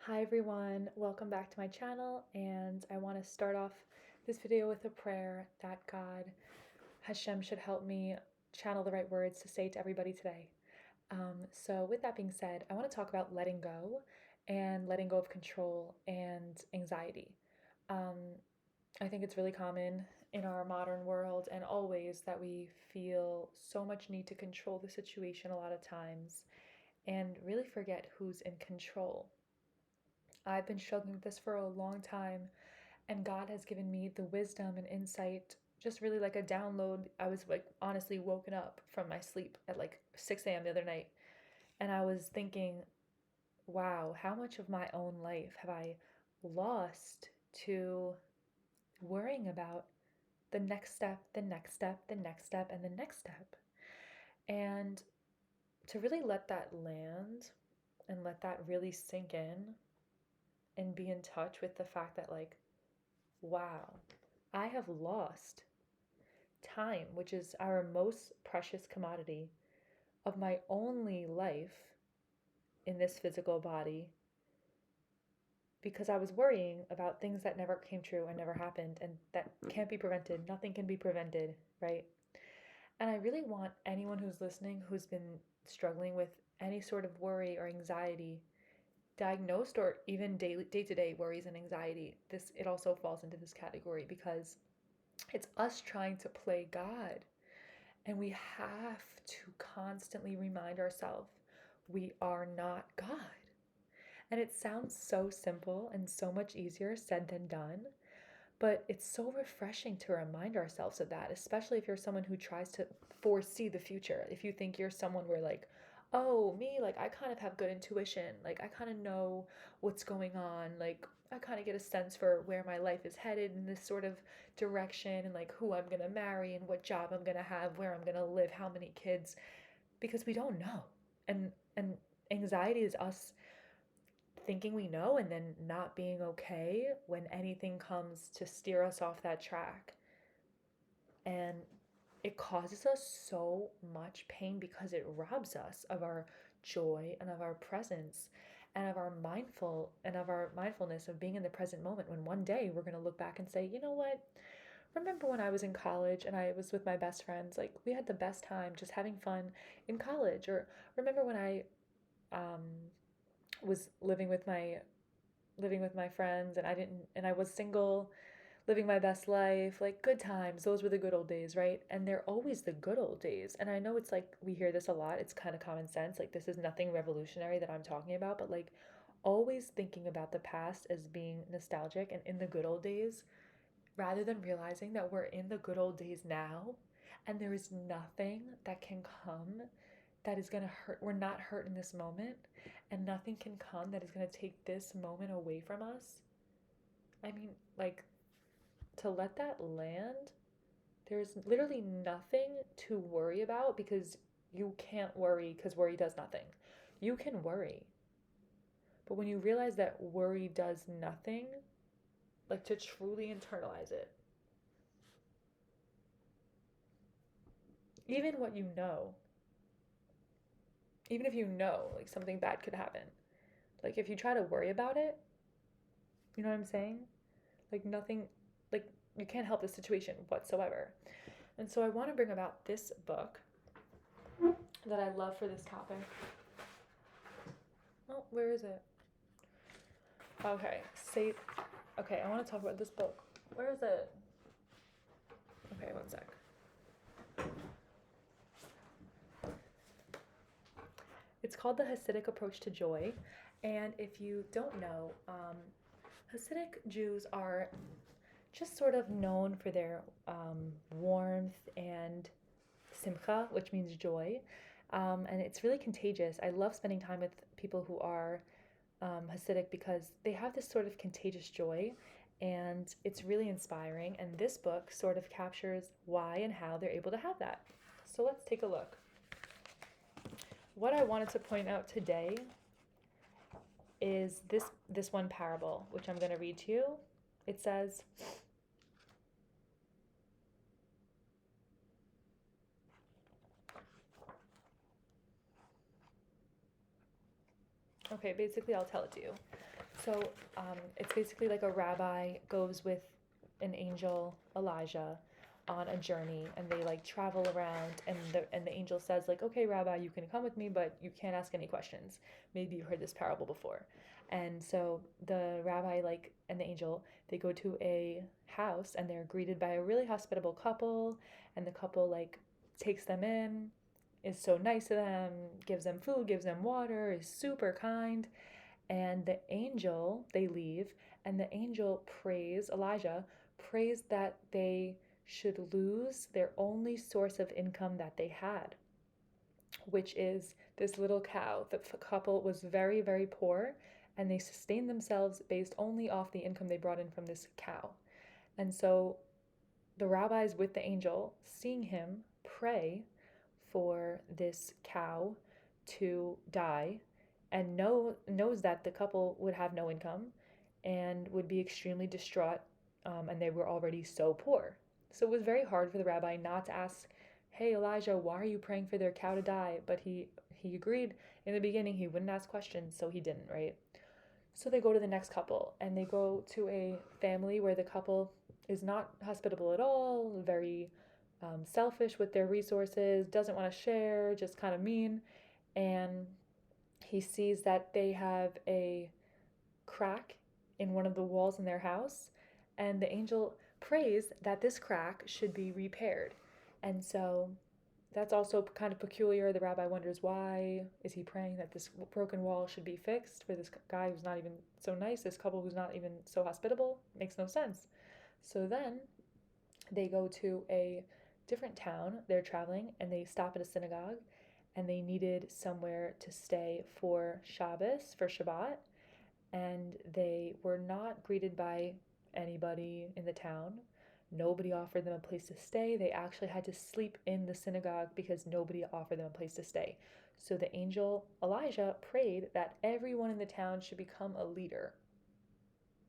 Hi everyone, welcome back to my channel, and I want to start off this video with a prayer that God, Hashem, should help me channel the right words to say to everybody today. So with that being said, I want to talk about letting go and letting go of control and anxiety. Um, I think it's really common in our modern world and always that we feel so much need to control the situation a lot of times and really forget who's in control. I've been struggling with this for a long time, and God has given me the wisdom and insight, just really like a download. I was like honestly woken up from my sleep at like 6 a.m. the other night, and I was thinking, wow, how much of my own life have I lost to worrying about the next step, the next step, the next step, and the next step? And to really let that land and let that really sink in and be in touch with the fact that, like, wow, I have lost time, which is our most precious commodity of my only life in this physical body, because I was worrying about things that never came true and never happened and that can't be prevented. Nothing can be prevented, right? And I really want anyone who's listening who's been struggling with any sort of worry or anxiety, diagnosed or even day-to-day worries and anxiety, this it also falls into this category because it's us trying to play God. And we have to constantly remind ourselves we are not God. And it sounds so simple and so much easier said than done, but it's so refreshing to remind ourselves of that, especially if you're someone who tries to foresee the future. If you think you're someone where, like, oh, me, like, I kind of have good intuition, like, I kind of know what's going on, like, I kind of get a sense for where my life is headed in this sort of direction, and like who I'm gonna marry and what job I'm gonna have, where I'm gonna live, how many kids, because we don't know. And anxiety is us thinking we know and then not being okay when anything comes to steer us off that track. And it causes us so much pain because it robs us of our joy and of our presence and of our mindfulness of being in the present moment, when one day we're going to look back and say, you know what, remember when I was in college and I was with my best friends, like we had the best time just having fun in college? Or remember when I um, was living with my friends, and I was single, living my best life, like good times. Those were the good old days, right? And they're always the good old days. And I know it's like we hear this a lot. It's kind of common sense. Like, this is nothing revolutionary that I'm talking about, but like always thinking about the past as being nostalgic and in the good old days, rather than realizing that we're in the good old days now, and there is nothing that can come that is going to hurt. We're not hurt in this moment, and nothing can come that is going to take this moment away from us. I mean, like, to let that land, there's literally nothing to worry about, because you can't worry because worry does nothing. You can worry, but when you realize that worry does nothing, like, to truly internalize it, even what you know, even if you know like something bad could happen, like if you try to worry about it, you know what I'm saying? Like, nothing, like, you can't help the situation whatsoever. And so I want to bring about this book that I love for this topic. Oh, where is it? Okay, say, okay, I want to talk about this book. Where is it? Okay, one sec. It's called The Hasidic Approach to Joy. And if you don't know, Hasidic Jews are just sort of known for their warmth and simcha, which means joy. And it's really contagious. I love spending time with people who are Hasidic because they have this sort of contagious joy, and it's really inspiring. And this book sort of captures why and how they're able to have that. So let's take a look. What I wanted to point out today is this one parable, which I'm going to read to you. It says, okay, basically I'll tell it to you. It So it's basically like a rabbi goes with an angel, Elijah, on a journey, and they like travel around, and the angel says like, okay, Rabbi, you can come with me, but you can't ask any questions. Maybe you heard this parable before. And so the rabbi like and the angel, they go to a house, and they're greeted by a really hospitable couple, and the couple like takes them in, is so nice to them, gives them food, gives them water, is super kind. And the angel, they leave, and the angel prays, Elijah prays that they should lose their only source of income that they had, which is this little cow. The couple was very, very poor, and they sustained themselves based only off the income they brought in from this cow. And so the rabbis with the angel, seeing him pray for this cow to die, and knows that the couple would have no income and would be extremely distraught, and they were already so poor. So it was very hard for the rabbi not to ask, "Hey Elijah, why are you praying for their cow to die?" But he agreed in the beginning he wouldn't ask questions, so he didn't, right? So they go to the next couple, and they go to a family where the couple is not hospitable at all, very selfish with their resources, doesn't want to share, just kind of mean. And he sees that they have a crack in one of the walls in their house, and the angel prays that this crack should be repaired. And so that's also kind of peculiar. The rabbi wonders, why is he praying that this broken wall should be fixed for this guy who's not even so nice, this couple who's not even so hospitable? Makes no sense. So then they go to a different town. They're traveling, and they stop at a synagogue, and they needed somewhere to stay for Shabbos, for Shabbat, and they were not greeted by anybody in the town. Nobody offered them a place to stay. They actually had to sleep in the synagogue because nobody offered them a place to stay. So the angel Elijah prayed that everyone in the town should become a leader.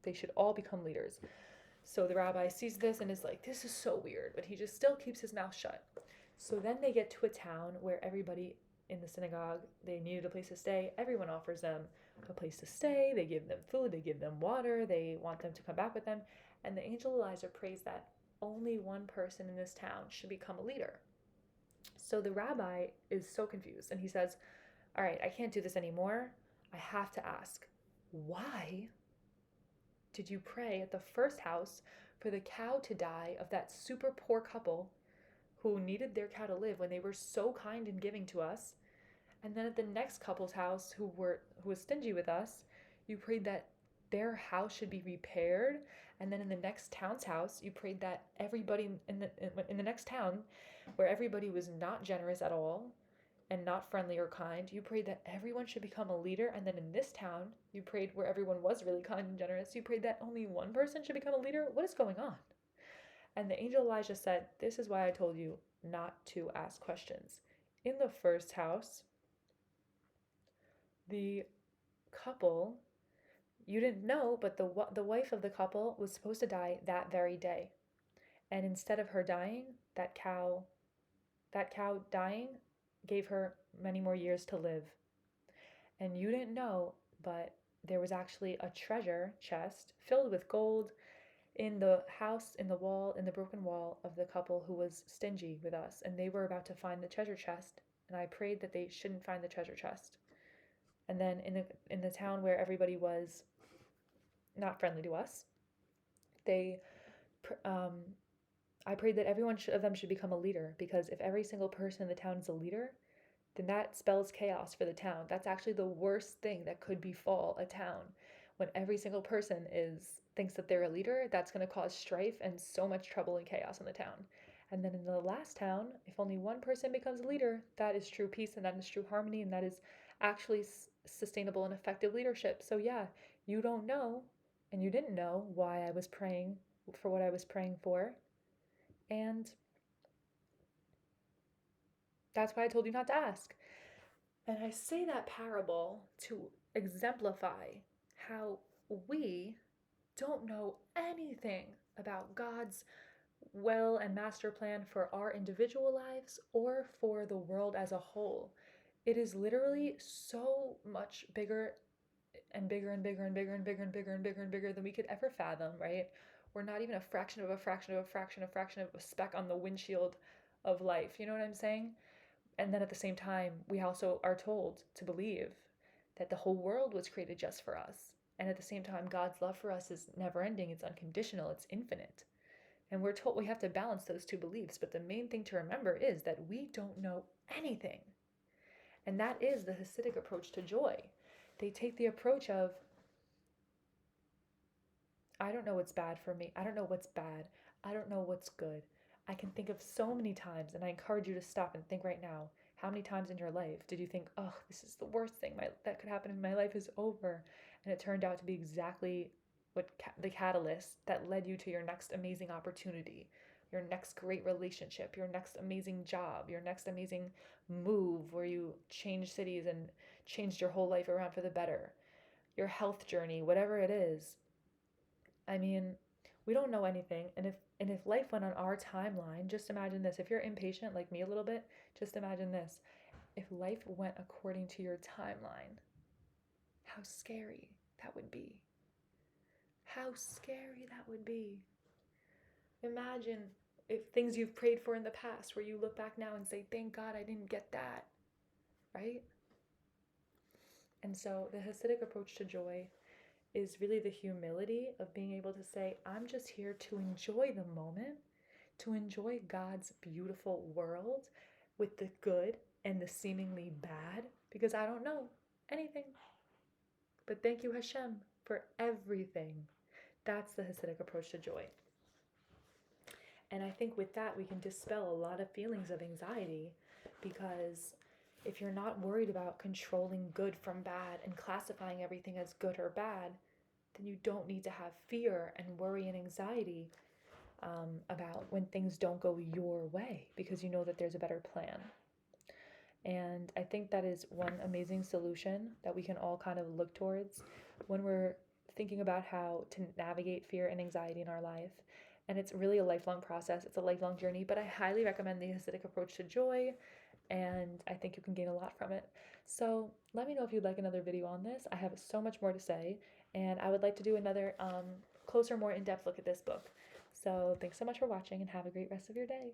They should all become leaders. So the rabbi sees this and is like, this is so weird, but he just still keeps his mouth shut. So then they get to a town where everybody in the synagogue, they needed a place to stay. Everyone offers them a place to stay. They give them food, they give them water, they want them to come back with them. And the angel Elijah prays that only one person in this town should become a leader. So the rabbi is so confused, and he says, all right, I can't do this anymore. I have to ask, why did you pray at the first house for the cow to die of that super poor couple who needed their cow to live when they were so kind and giving to us? And then at the next couple's house who was stingy with us, you prayed that their house should be repaired. And then in the next town's house, you prayed that everybody in the next town, where everybody was not generous at all and not friendly or kind, you prayed that everyone should become a leader. And then in this town, you prayed, where everyone was really kind and generous, you prayed that only one person should become a leader. What is going on? And the angel Elijah said, this is why I told you not to ask questions. In the first house, the couple, you didn't know, but the wife of the couple was supposed to die that very day. And instead of her dying, that cow dying gave her many more years to live. And you didn't know, but there was actually a treasure chest filled with gold in the house, in the wall, in the broken wall of the couple who was stingy with us. And they were about to find the treasure chest, and I prayed that they shouldn't find the treasure chest. And then in the town where everybody was not friendly to us, they I prayed that everyone of them should become a leader, because if every single person in the town is a leader, then that spells chaos for the town. That's actually the worst thing that could befall a town. When every single person thinks that they're a leader, that's going to cause strife and so much trouble and chaos in the town. And then in the last town, if only one person becomes a leader, that is true peace, and that is true harmony, and that is actually sustainable and effective leadership. So yeah, you don't know, and you didn't know why I was praying for what I was praying for. And that's why I told you not to ask. And I say that parable to exemplify how we don't know anything about God's will and master plan for our individual lives or for the world as a whole. It is literally so much bigger and bigger and bigger and bigger and bigger and bigger and bigger and bigger than we could ever fathom, right? We're not even a fraction of a fraction of a fraction of a fraction of a speck on the windshield of life. You know what I'm saying? And then at the same time, we also are told to believe that the whole world was created just for us. And at the same time, God's love for us is never ending, it's unconditional, it's infinite. And we're told we have to balance those two beliefs. But the main thing to remember is that we don't know anything. And that is the Hasidic approach to joy. They take the approach of, I don't know what's bad for me. I don't know what's bad. I don't know what's good. I can think of so many times, and I encourage you to stop and think right now. How many times in your life did you think, oh, this is the worst thing that could happen in my life is over? And it turned out to be exactly what the catalyst that led you to your next amazing opportunity, your next great relationship, your next amazing job, your next amazing move where you changed cities and changed your whole life around for the better, your health journey, whatever it is. I mean, we don't know anything, and if life went on our timeline, just imagine this. If you're impatient like me a little bit, just imagine this. If life went according to your timeline, how scary that would be. How scary that would be. Imagine if things you've prayed for in the past where you look back now and say, "Thank God I didn't get that." Right? And so the Hasidic approach to joy is really the humility of being able to say, I'm just here to enjoy the moment, to enjoy God's beautiful world with the good and the seemingly bad, because I don't know anything. But thank you, Hashem, for everything. That's the Hasidic approach to joy. And I think with that, we can dispel a lot of feelings of anxiety, because if you're not worried about controlling good from bad and classifying everything as good or bad, then you don't need to have fear and worry and anxiety about when things don't go your way, because you know that there's a better plan. And I think that is one amazing solution that we can all kind of look towards when we're thinking about how to navigate fear and anxiety in our life. And it's really a lifelong process. It's a lifelong journey, but I highly recommend the Hasidic approach to joy, and I think you can gain a lot from it. So let me know if you'd like another video on this. I have so much more to say, and I would like to do another closer, more in-depth look at this book. So thanks so much for watching, and have a great rest of your day.